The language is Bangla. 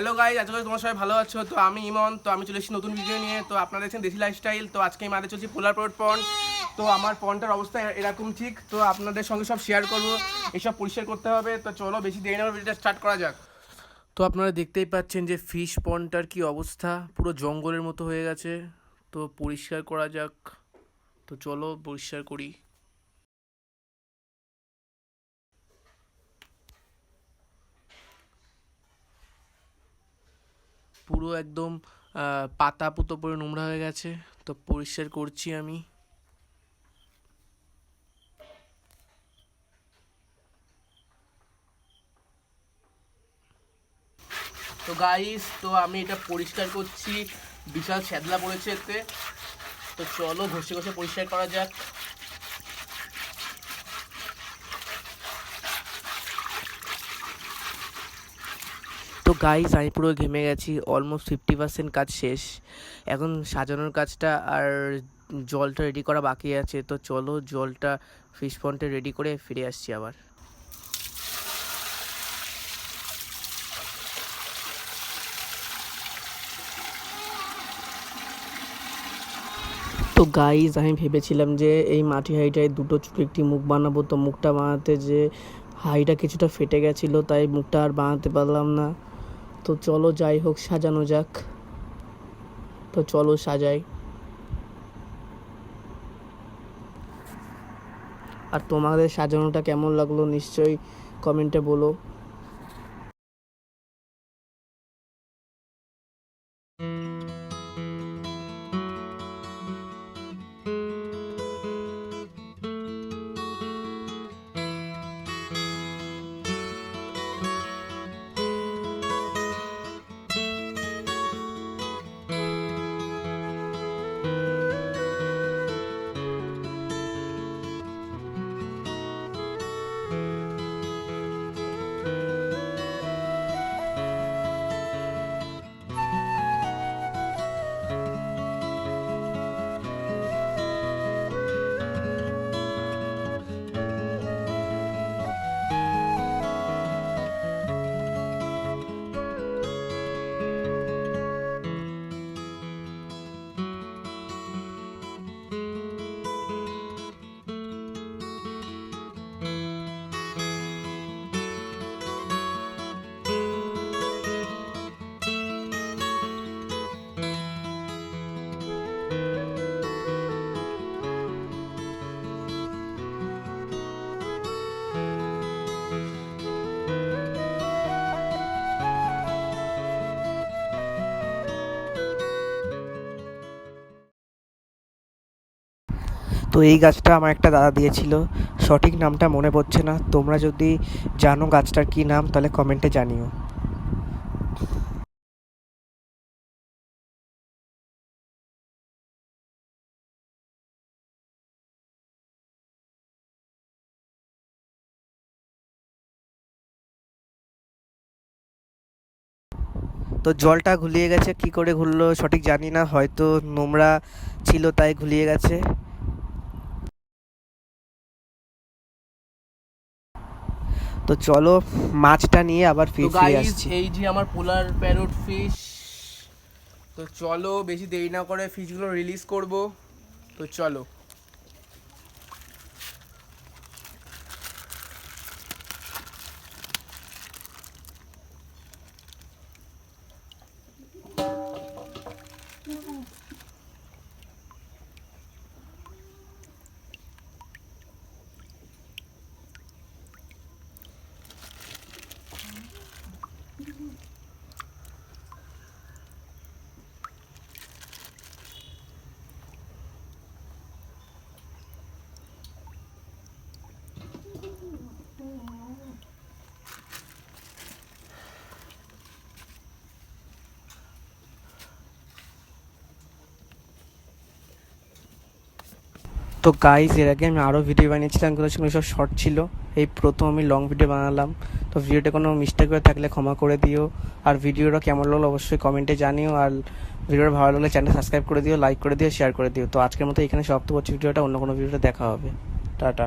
হ্যালো গাইজ, আজকে তোমার সবাই ভালো আছো। তো আমি ইমন, তো আমি চলে এসেছি নতুন ভিডিও নিয়ে। তো আপনারা দেখছেন দেশি লাইফস্টাইল। তো আজকে আমি মাঠে চলছি পোলার রোড পন্ড। তো আমার পন্ডটার অবস্থা এরকম ঠিক। তো আপনাদের সঙ্গে সব শেয়ার করবো, এইসব পরিষ্কার করতে হবে। তো চলো বেশি দেরি না, ভিডিওটা স্টার্ট করা যাক। তো আপনারা দেখতেই পাচ্ছেন যে ফিশ পন্ডটার কি অবস্থা, পুরো জঙ্গলের মতো হয়ে গেছে। তো পরিষ্কার করা যাক। তো চলো পরিষ্কার করি। পুরো একদম পাতা পুতো পরে নোংরা হয়ে গেছে। তো পরিষ্কার করছি আমি। তো গাইস, তো আমি এটা পরিষ্কার করছি, বিশাল ছ্যাদলা পড়েছে এতে। তো চলো ঘষে ঘষে পরিষ্কার করা যাক। তো গাইস, আমি পুরো ঘেমে গেছি, অলমোস্ট 50% কাজ শেষ। এখন সাজানোর কাজটা আর জলটা রেডি করা বাকি আছে। তো চলো জলটা ফিশ পন্ডে রেডি করে ফিরে আসছি আবার। তো গাইজ, আমি ভেবেছিলাম যে এই মাটি হাঁড়িটায় দুটো ছোটো একটি মুখ বানাবো। তো মুখটা বানাতে যে হাঁড়িটা কিছুটা ফেটে গেছিলো, তাই মুখটা আর বানাতে পারলাম না। তো চলো যাই হোক, সাজানো যাক। তো চলো সাজাই। আর তোমাদের সাজানোটা কেমন লাগলো নিশ্চয়ই কমেন্টে বলো। তো এই গাছটা আমার একটা দাদা দিয়েছিল, সঠিক নামটা মনে পড়ছে না। তোমরা যদি জানো গাছটার কি নাম তাহলে কমেন্টে জানিও। তো জলটা ঘুলিয়ে গেছে, কি করে ঘুরলো সঠিক জানি না, হয়তো নোংরা ছিল তাই ঘুলিয়ে গেছে। তো চলো মাছটা নিয়ে আবার ফিরে আসছি। এই যে আমার পোলার প্যারট ফিশ। তো চলো বেশি দেরি না করে ফিশগুলো রিলিজ করব। তো চলো। তো গাইস, এর আগে আমি আরও ভিডিও বানিয়েছিলাম, কিন্তু সেগুলো সব শর্ট ছিল। এই প্রথম আমি লং ভিডিও বানালাম। তো ভিডিওটা কোনো মিস্টেক হয়ে থাকলে ক্ষমা করে দিও। আর ভিডিওটা কেমন লাগলো অবশ্যই কমেন্টে জানিও। আর ভিডিওটা ভালো লাগলে চ্যানেল সাবস্ক্রাইব করে দিও, লাইক করে দিও, শেয়ার করে দিও। তো আজকের মতো এখানে সমাপ্ত করছি ভিডিওটা, অন্য কোনো ভিডিওটা দেখা হবে। টাটা।